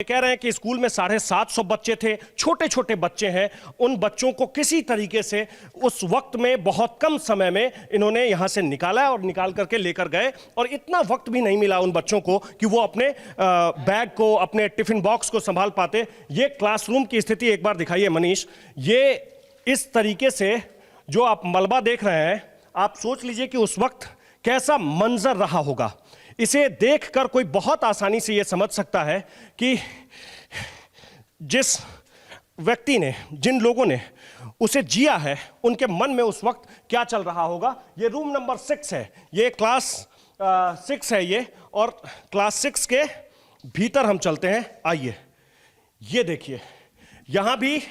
कह रहे हैं कि स्कूल में 750 बच्चे थे, छोटे छोटे बच्चे हैं। उन बच्चों को किसी तरीके से उस वक्त में बहुत कम समय में इन्होंने यहां से निकाला और निकाल करके लेकर गए, और इतना वक्त भी नहीं मिला उन बच्चों को कि वो अपने बैग को, अपने टिफिन बॉक्स को संभाल पाते। ये क्लासरूम की स्थिति एक बार दिखाइए मनीष। ये इस तरीके से जो आप मलबा देख रहे हैं, आप सोच लीजिए कि उस वक्त कैसा मंजर रहा होगा। इसे देखकर कोई बहुत आसानी से यह समझ सकता है कि जिस व्यक्ति ने, जिन लोगों ने उसे जिया है, उनके मन में उस वक्त क्या चल रहा होगा। ये रूम नंबर 6 है, ये क्लास 6 है ये, और क्लास 6 के भीतर हम चलते हैं। आइए, ये देखिए, यहां भी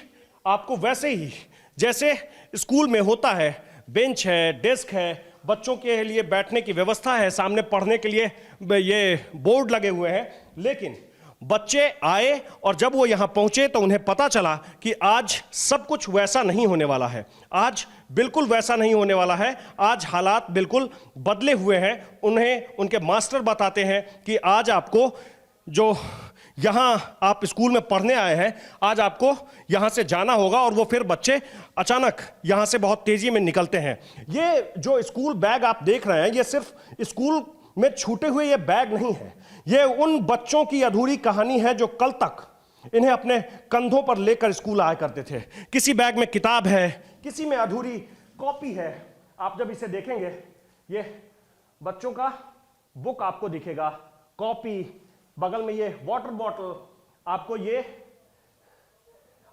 आपको वैसे ही जैसे स्कूल में होता है, बेंच है, डेस्क है, बच्चों के लिए बैठने की व्यवस्था है, सामने पढ़ने के लिए ये बोर्ड लगे हुए हैं। लेकिन बच्चे आए और जब वो यहां पहुंचे तो उन्हें पता चला कि आज सब कुछ वैसा नहीं होने वाला है। आज बिल्कुल वैसा नहीं होने वाला है। आज हालात बिल्कुल बदले हुए हैं। उन्हें उनके मास्टर बताते हैं कि आज आपको, जो यहां आप स्कूल में पढ़ने आए हैं, आज आपको यहां से जाना होगा। और वो फिर बच्चे अचानक यहां से बहुत तेजी में निकलते हैं। ये जो स्कूल बैग आप देख रहे हैं, ये सिर्फ स्कूल में छूटे हुए ये बैग नहीं है, ये उन बच्चों की अधूरी कहानी है जो कल तक इन्हें अपने कंधों पर लेकर स्कूल आया करते थे। किसी बैग में किताब है, किसी में अधूरी कॉपी है। आप जब इसे देखेंगे, ये बच्चों का बुक आपको दिखेगा, कॉपी, बगल में ये वाटर बॉटल, आपको ये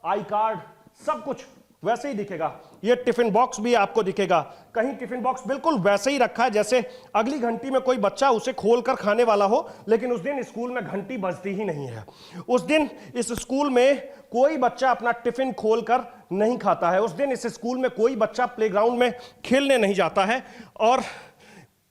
आई कार्ड, सब कुछ वैसे ही दिखेगा। ये टिफिन बॉक्स भी आपको दिखेगा। कहीं टिफिन बॉक्स बिल्कुल वैसे ही रखा है जैसे अगली घंटी में कोई बच्चा उसे खोलकर खाने वाला हो। लेकिन उस दिन स्कूल में घंटी बजती ही नहीं है। उस दिन इस स्कूल में कोई बच्चा अपना टिफिन खोलकर नहीं खाता है। उस दिन इस स्कूल में कोई बच्चा प्लेग्राउंड में खेलने नहीं जाता है, और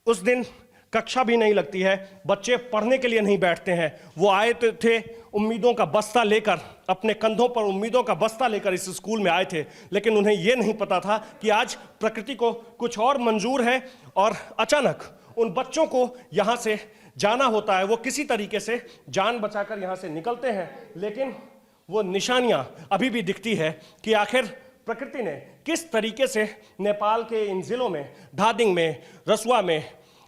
उस दिन कक्षा भी नहीं लगती है। बच्चे पढ़ने के लिए नहीं बैठते हैं। वो आए थे उम्मीदों का बस्ता लेकर, अपने कंधों पर उम्मीदों का बस्ता लेकर इस स्कूल में आए थे। लेकिन उन्हें यह नहीं पता था कि आज प्रकृति को कुछ और मंजूर है, और अचानक उन बच्चों को यहां से जाना होता है। वो किसी तरीके से जान बचाकर यहां से निकलते हैं। लेकिन वो निशानियां अभी भी दिखती है कि आखिर प्रकृति ने किस तरीके से नेपाल के इन जिलों में, धादिंग में, रसुआ में,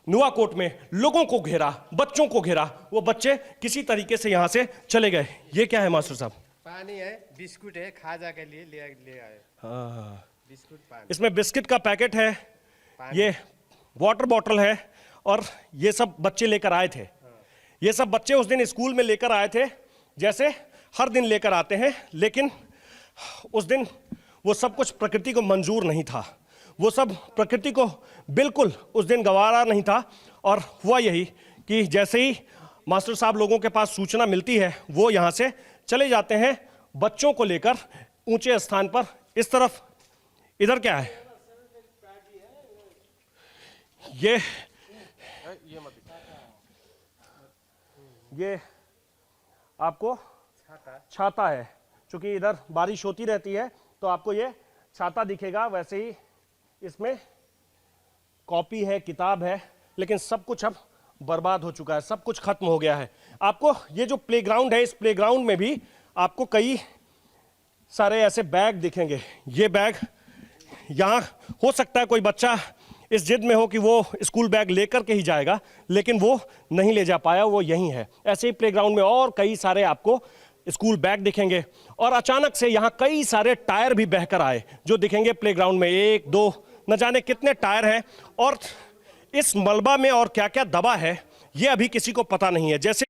नुआकोट में लोगों को घेरा, बच्चों को घेरा। वो बच्चे किसी तरीके से यहां से चले गए। ये क्या है मास्टर साहब? पानी है, बिस्कुट है, खाजा के लिए ले आए। हाँ, बिस्कुट, पानी। इसमें बिस्किट का पैकेट है, ये वाटर बॉटल है, और ये सब बच्चे लेकर आए थे। ये सब बच्चे उस दिन स्कूल में लेकर आए थे, जैसे हर दिन लेकर आते हैं। लेकिन उस दिन वो सब कुछ प्रकृति को मंजूर नहीं था। वो सब प्रकृति को बिल्कुल उस दिन गवारा नहीं था। और हुआ यही कि जैसे ही मास्टर साहब लोगों के पास सूचना मिलती है, वो यहाँ से चले जाते हैं बच्चों को लेकर ऊंचे स्थान पर। इस तरफ, इधर क्या है? ये आपको छाता है। चूंकि इधर बारिश होती रहती है तो आपको ये छाता दिखेगा। वैसे ही इसमें कॉपी है, किताब है, लेकिन सब कुछ अब बर्बाद हो चुका है, सब कुछ खत्म हो गया है। आपको ये जो प्लेग्राउंड है, इस प्लेग्राउंड में भी आपको कई सारे ऐसे बैग दिखेंगे। ये बैग, यहाँ हो सकता है कोई बच्चा इस जिद में हो कि वो स्कूल बैग लेकर के ही जाएगा, लेकिन वो नहीं ले जा पाया, वो यहीं है। ऐसे ही प्लेग्राउंड में और कई सारे आपको स्कूल बैग दिखेंगे। और अचानक से यहाँ कई सारे टायर भी बहकर आए, जो दिखेंगे प्लेग्राउंड में। 1, 2, न जाने कितने टायर हैं। और इस मलबा में और क्या क्या दबा है, ये अभी किसी को पता नहीं है। जैसे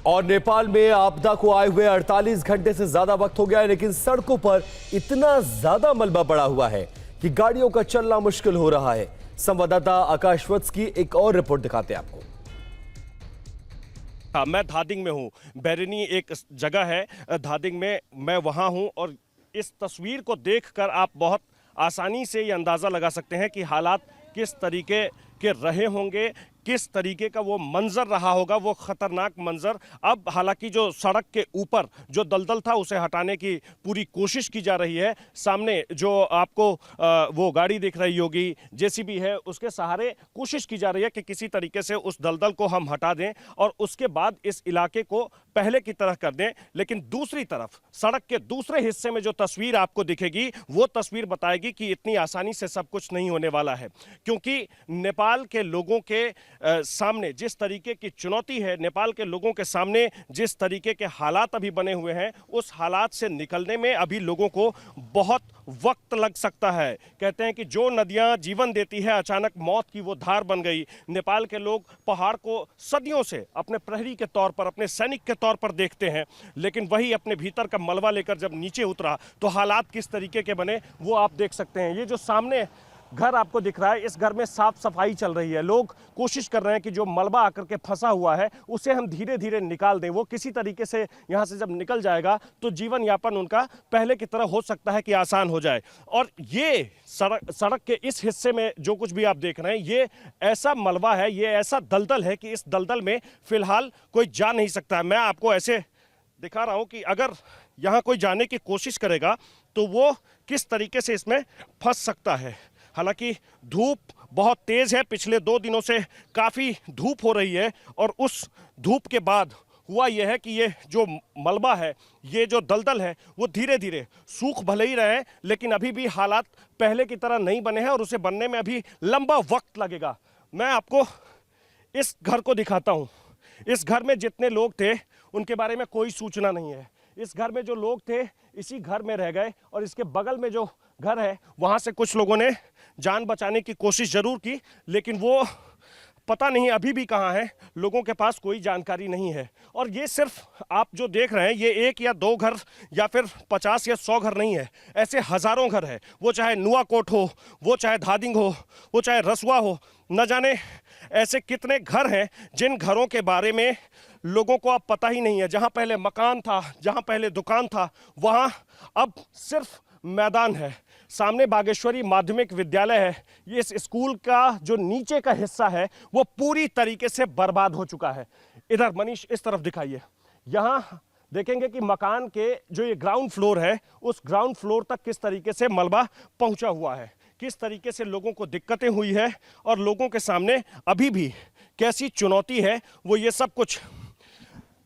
और नेपाल में आपदा को आए हुए 48 घंटे से ज्यादा वक्त हो गया है, लेकिन सड़कों पर इतना ज्यादा मलबा पड़ा हुआ है कि गाड़ियों का चलना मुश्किल हो रहा है। संवाददाता आकाश वत्स की एक और रिपोर्ट दिखाते हैं आपको। मैं धादिंग में हूँ। बैरिनी एक जगह है धादिंग में, मैं वहाँ हूँ। और इस तस्वीर को देखकर आप बहुत आसानी से ये अंदाज़ा लगा सकते हैं कि हालात किस तरीके के रहे होंगे, किस तरीके का वो मंजर रहा होगा, वो खतरनाक मंजर। अब हालांकि जो सड़क के ऊपर जो दलदल था उसे हटाने की पूरी कोशिश की जा रही है। सामने जो आपको वो गाड़ी दिख रही होगी, जेसीबी है, उसके सहारे कोशिश की जा रही है कि किसी तरीके से उस दलदल को हम हटा दें और उसके बाद इस इलाके को पहले की तरह कर दें। लेकिन दूसरी तरफ सड़क के दूसरे हिस्से में जो तस्वीर आपको दिखेगी वो तस्वीर बताएगी कि इतनी आसानी से सब कुछ नहीं होने वाला है, क्योंकि नेपाल के लोगों के सामने जिस तरीके की चुनौती है, नेपाल के लोगों के सामने जिस तरीके के हालात अभी बने हुए हैं, उस हालात से निकलने में अभी लोगों को बहुत वक्त लग सकता है। कहते हैं कि जो नदियां जीवन देती है, अचानक मौत की वो धार बन गई। नेपाल के लोग पहाड़ को सदियों से अपने प्रहरी के तौर पर, अपने सैनिक के तौर पर देखते हैं, लेकिन वही अपने भीतर का मलबा लेकर जब नीचे उतरा तो हालात किस तरीके के बने वो आप देख सकते हैं। ये जो सामने घर आपको दिख रहा है, इस घर में साफ सफाई चल रही है। लोग कोशिश कर रहे हैं कि जो मलबा आकर के फंसा हुआ है उसे हम धीरे धीरे निकाल दें। वो किसी तरीके से यहाँ से जब निकल जाएगा तो जीवन यापन उनका पहले की तरह हो सकता है कि आसान हो जाए। और ये सड़क के इस हिस्से में जो कुछ भी आप देख रहे हैं, ये ऐसा मलबा है, ये ऐसा दलदल है कि इस दलदल में फिलहाल कोई जा नहीं सकता है। मैं आपको ऐसे दिखा रहा हूँ कि अगर यहाँ कोई जाने की कोशिश करेगा तो वो किस तरीके से इसमें फंस सकता है। हालांकि धूप बहुत तेज़ है, पिछले 2 दिनों से काफ़ी धूप हो रही है और उस धूप के बाद हुआ यह है कि ये जो मलबा है, ये जो दलदल है, वो धीरे धीरे सूख भले ही रहे हैं, लेकिन अभी भी हालात पहले की तरह नहीं बने हैं और उसे बनने में अभी लंबा वक्त लगेगा। मैं आपको इस घर को दिखाता हूँ। इस घर में जितने लोग थे उनके बारे में कोई सूचना नहीं है। इस घर में जो लोग थे इसी घर में रह गए और इसके बगल में जो घर है वहाँ से कुछ लोगों ने जान बचाने की कोशिश ज़रूर की, लेकिन वो पता नहीं अभी भी कहाँ है, लोगों के पास कोई जानकारी नहीं है। और ये सिर्फ आप जो देख रहे हैं ये 1 या 2 घर या फिर 50 या 100 घर नहीं है, ऐसे हज़ारों घर है। वो चाहे नुआकोट हो, वो चाहे धादिंग हो, वो चाहे रसुआ हो, न जाने ऐसे कितने घर हैं जिन घरों के बारे में लोगों को अब पता ही नहीं है। जहाँ पहले मकान था, जहाँ पहले दुकान था, वहाँ अब सिर्फ मैदान है। सामने बागेश्वरी माध्यमिक विद्यालय है। ये इस स्कूल का जो नीचे का हिस्सा है वो पूरी तरीके से बर्बाद हो चुका है। इधर मनीष इस तरफ दिखाइए। यहाँ देखेंगे कि मकान के जो ये ग्राउंड फ्लोर है, उस ग्राउंड फ्लोर तक किस तरीके से मलबा पहुँचा हुआ है, किस तरीके से लोगों को दिक्कतें हुई है और लोगों के सामने अभी भी कैसी चुनौती है, वो ये सब कुछ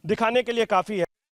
दिखाने के लिए काफ़ी है।